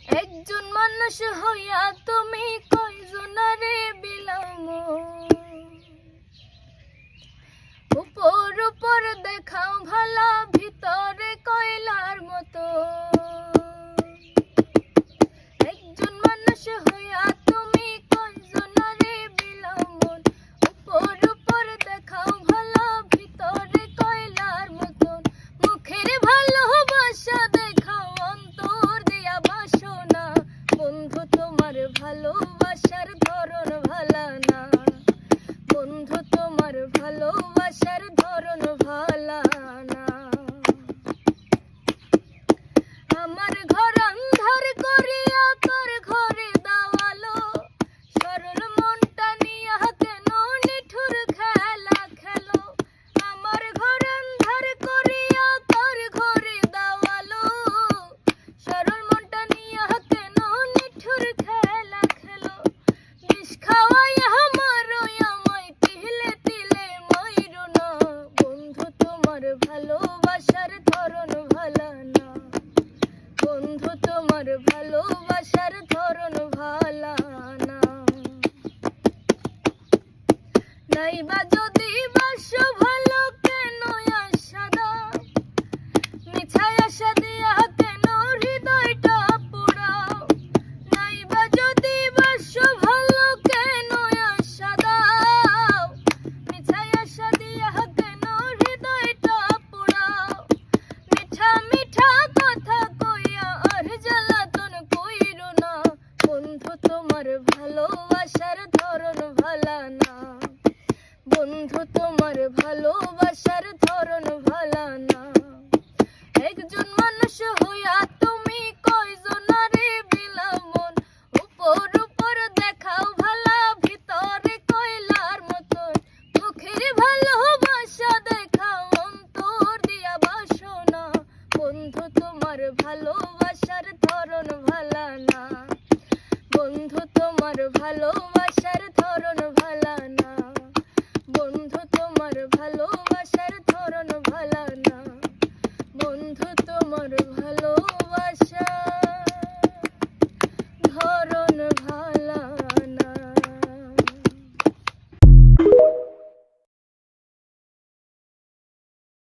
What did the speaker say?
একজন মানুষ হইয়া তুমি কয়জনারে বিলামো, উপর উপর দেখাও ভালা ভিতরে কয়লার মতো। একজন মানুষ হইয়া তুমি কয়জনারে বিলামো, উপর উপর দেখাও ভালা ভিতরে কয়লার মতো। মুখের ভালোবাসা দেখাও অন্তর দিয়া বাসনা, বন্ধু তোমার ভালোবাসার ধরন ভালা না, বন্ধু তোমার ভালোবাসার ধরন ভালা না। আমার ঘর অন্ধার করিয়া তোর ঘরে দাওয়ালো, সরল মনটা নিয়া কেন নিঠুর খেলা খেলো। আমার ঘর অন্ধার করিয়া তোর ঘরে দাওয়ালো, সরল মনটা নিয়া কেন নিঠুর খেলা খেলো। বিষ খাওয়াইয়া আমারই আমায় তিলে তিলে মাইরো না, বন্ধু তোমার ভালোবাসার ধরন ভালা না, বন্ধু তোমার ভালোবাসার ধরন ভালা না। নাইবা যদি বাসো ভালো কেন আশা দাও, মিছায় আশা দিয়া কেন হৃদয়টা পোড়াও। নাইবা যদি বাসো ভালো কেন আশা দাও, মিছায় আশা দিয়া কেন হৃদয়টা পোড়াও। মিঠা মিঠা কথা কইয়া আর জ্বালাতন কইরো না, বন্ধু তোমার ভালোবাসার ধরন ভালা না, বন্ধু তোমার ভালোবাসার ধরন ভালা না। একজন মানুষ হইয়া তুমি কয়জনারে বিলামন, উপর উপর দেখাও ভালা ভিতরে কয়লার মতন। মুখের ভালোবাসা দেখাও অন্তর দিয়া বাসনা, বন্ধু তোমার ভালোবাসার ধরন ভালা না, বন্ধু তোমার ভালোবাসার